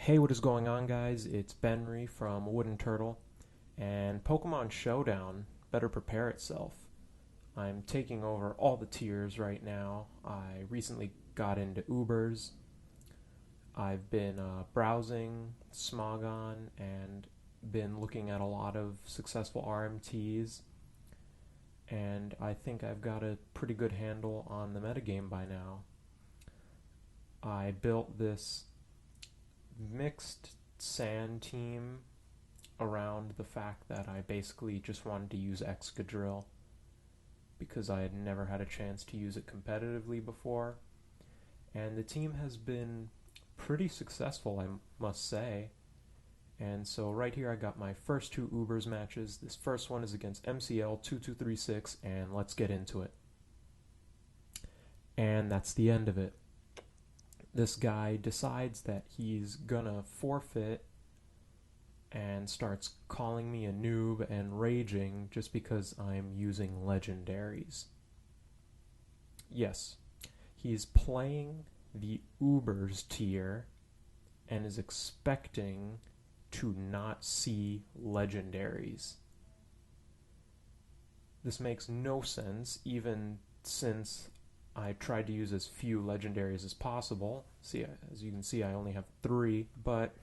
Hey, what is going on, guys? It's Benry from awoodenturtle, and Pokemon Showdown better prepare itself. I'm taking over all the tiers right now. I recently got into Ubers. I've been browsing Smogon and been looking at a lot of successful RMTs, and I think I've got a pretty good handle on the metagame by now. I built this mixed sand team around the fact that I basically just wanted to use Excadrill because I had never had a chance to use it competitively before. And the team has been pretty successful, I must say. And so right here I got my first two Ubers matches. This first one is against MCL 2236, and let's get into it. And that's the end of it. This guy decides that he's gonna forfeit and starts calling me a noob and raging just because I'm using legendaries. Yes, he's playing the Ubers tier and is expecting to not see legendaries. This makes no sense, even since I tried to use as few legendaries as possible. See, as you can see, I only have 3, but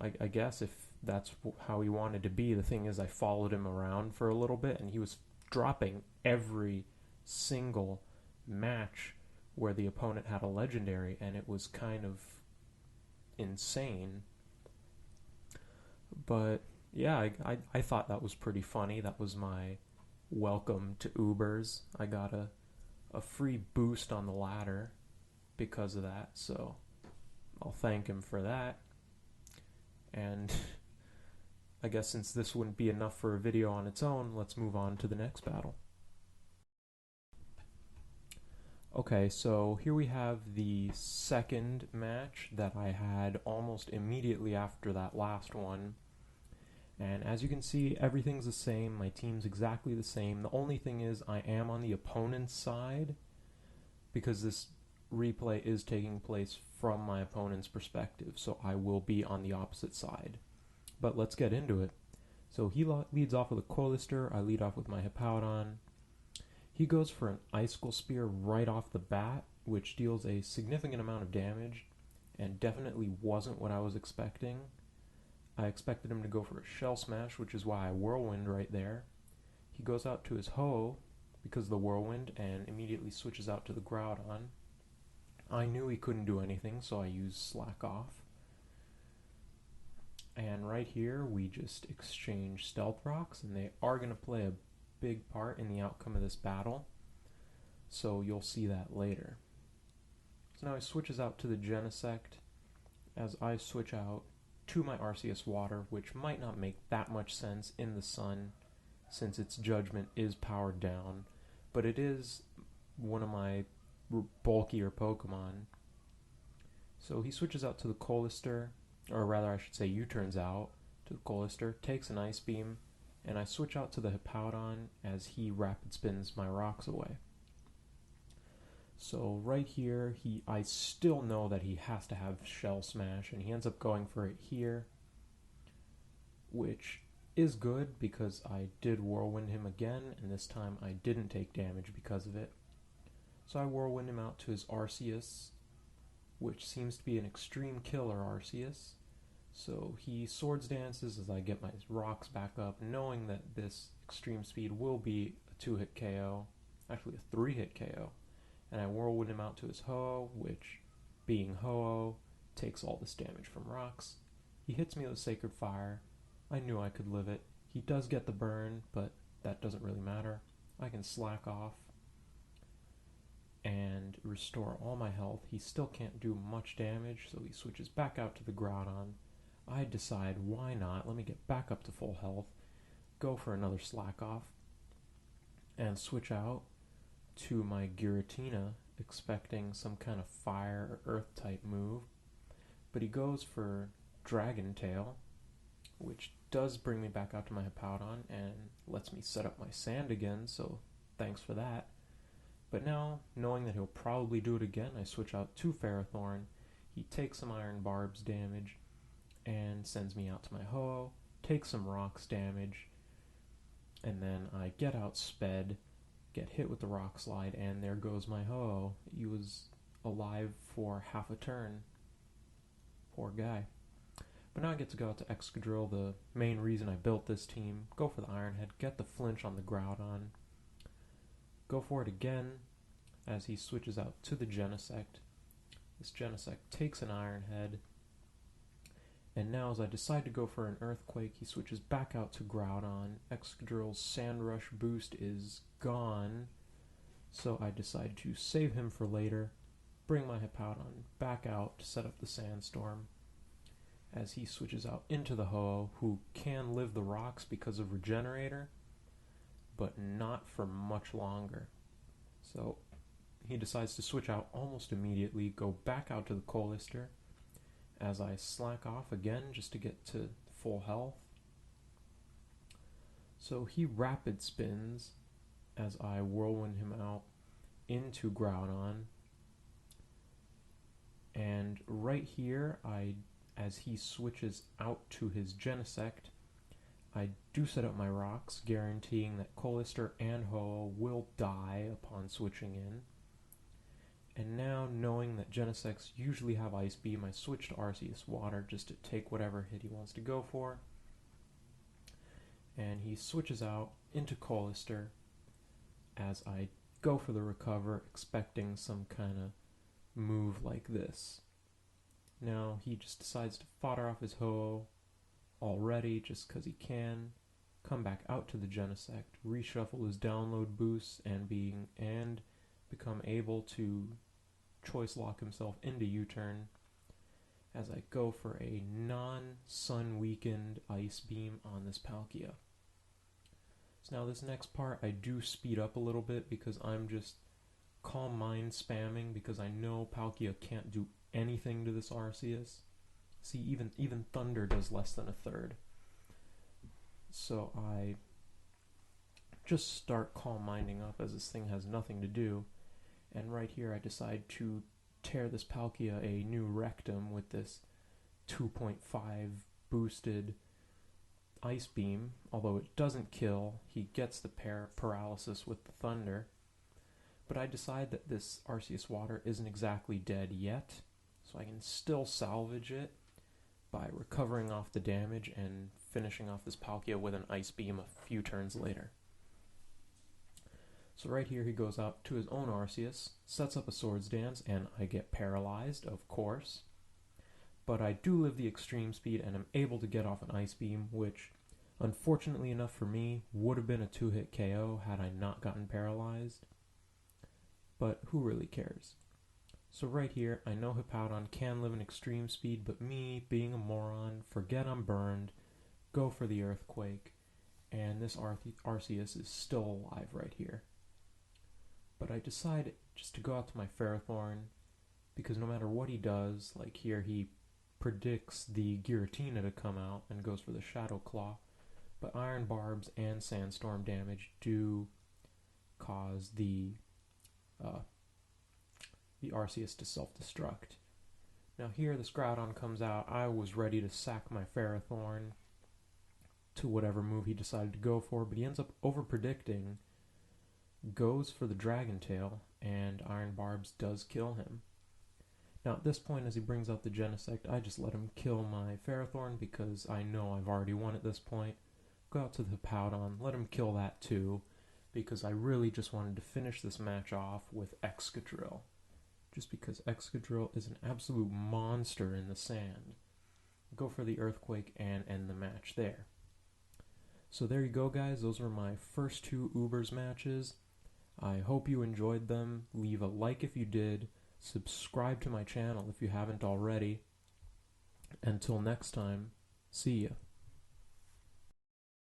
I guess if that's how he wanted to be. The thing is, I followed him around for a little bit, and he was dropping every single match where the opponent had a legendary, and it was kind of insane. But yeah, I thought that was pretty funny. That was my welcome to Ubers. I got a free boost on the ladder because of that, so I'll thank him for that. And I guess since this wouldn't be enough for a video on its own, let's move on to the next battle. Okay, so here we have the second match that I had almost immediately after that last one. And as you can see, everything's the same. My team's exactly the same. The only thing is I am on the opponent's side because this replay is taking place from my opponent's perspective, so I will be on the opposite side. But let's get into it. So he leads off with a Colister, I lead off with my Hippowdon. He goes for an Icicle Spear right off the bat, which deals a significant amount of damage, and definitely wasn't what I was expecting. I expected him to go for a Shell Smash, which is why I Whirlwind right there. He goes out to his Ho because of the Whirlwind, and immediately switches out to the Groudon. I knew he couldn't do anything, so I used Slack Off. And right here, we just exchange Stealth Rocks, and they are going to play a big part in the outcome of this battle. So you'll see that later. So now he switches out to the Genesect, as I switch out to my Arceus Water, which might not make that much sense in the sun, since its Judgment is powered down, but it is one of my bulkier Pokemon. So he switches out to the Colister, or rather I should say U-turns out to the Colister, takes an Ice Beam, and I switch out to the Hippowdon as he rapid spins my rocks away. So right here, I still know that he has to have Shell Smash, and he ends up going for it here, which is good because I did Whirlwind him again, and this time I didn't take damage because of it. So I Whirlwind him out to his Arceus, which seems to be an extreme killer Arceus. So he Swords Dances as I get my rocks back up, knowing that this extreme speed will be a 2-hit KO, actually a 3-hit KO. And I Whirlwind him out to his Ho-Oh, which, being Ho-Oh, takes all this damage from rocks. He hits me with Sacred Fire. I knew I could live it. He does get the burn, but that doesn't really matter. I can Slack Off and restore all my health. He still can't do much damage, so he switches back out to the Groudon. I decide, why not? Let me get back up to full health, go for another Slack Off, and switch out to my Giratina, expecting some kind of fire or earth type move. But he goes for Dragon Tail, which does bring me back out to my Hippowdon and lets me set up my sand again, so thanks for that. But now, knowing that he'll probably do it again, I switch out to Ferrothorn. He takes some iron barbs damage and sends me out to my Ho-Oh, takes some rocks damage, and then I get outsped, get hit with the rock slide, and there goes my Ho-Oh. He was alive for half a turn. Poor guy. But now I get to go out to Excadrill, the main reason I built this team, go for the Iron Head, get the flinch on the Groudon, go for it again as he switches out to the Genesect. This Genesect takes an Iron Head, and now as I decide to go for an Earthquake, he switches back out to Groudon. Excadrill's Sand Rush boost is gone, so I decide to save him for later, bring my Hippowdon back out to set up the Sandstorm, as he switches out into the Ho-Oh, who can live the rocks because of Regenerator, but not for much longer. So he decides to switch out almost immediately, go back out to the Colister, as I slack off again just to get to full health. So he rapid spins as I whirlwind him out into Groudon, and right here, as he switches out to his Genesect, I do set up my rocks, guaranteeing that Colister and Ho-Oh will die upon switching in. And now, knowing that Genesects usually have Ice Beam, I switch to Arceus Water just to take whatever hit he wants to go for. And he switches out into Colister as I go for the Recover, expecting some kind of move like this. Now he just decides to fodder off his Ho-Oh already just because he can, come back out to the Genesect, reshuffle his download boosts, and become able to choice lock himself into U-turn as I go for a non-sun weakened Ice Beam on this Palkia. So now this next part I do speed up a little bit because I'm just Calm Mind spamming because I know Palkia can't do anything to this Arceus. See, even Thunder does less than a third. So I just start Calm Minding up as this thing has nothing to do. And right here I decide to tear this Palkia a new rectum with this 2.5 boosted Ice Beam. Although it doesn't kill, he gets the paralysis with the Thunder. But I decide that this Arceus Water isn't exactly dead yet, so I can still salvage it by recovering off the damage and finishing off this Palkia with an Ice Beam a few turns later. So right here he goes out to his own Arceus, sets up a Swords Dance, and I get paralyzed, of course. But I do live the extreme speed and am able to get off an Ice Beam, which, unfortunately enough for me, would have been a 2-hit KO had I not gotten paralyzed. But who really cares? So right here, I know Hippowdon can live in extreme speed, but me, being a moron, forget I'm burned, go for the Earthquake, and this Arceus is still alive right here. But I decide just to go out to my Ferrothorn, because no matter what he does, like here he predicts the Giratina to come out and goes for the Shadow Claw, but Iron Barbs and Sandstorm damage do cause the Arceus to self-destruct. Now here this Groudon comes out. I was ready to sack my Ferrothorn to whatever move he decided to go for, but he ends up over-predicting, goes for the Dragon Tail, and Iron Barbs does kill him. Now at this point, as he brings out the Genesect, I just let him kill my Ferrothorn because I know I've already won at this point. Go out to the Hippowdon, let him kill that too, because I really just wanted to finish this match off with Excadrill. Just because Excadrill is an absolute monster in the sand. Go for the Earthquake and end the match there. So there you go, guys. Those were my first 2 Ubers matches. I hope you enjoyed them. Leave a like if you did. Subscribe to my channel if you haven't already. Until next time, see ya.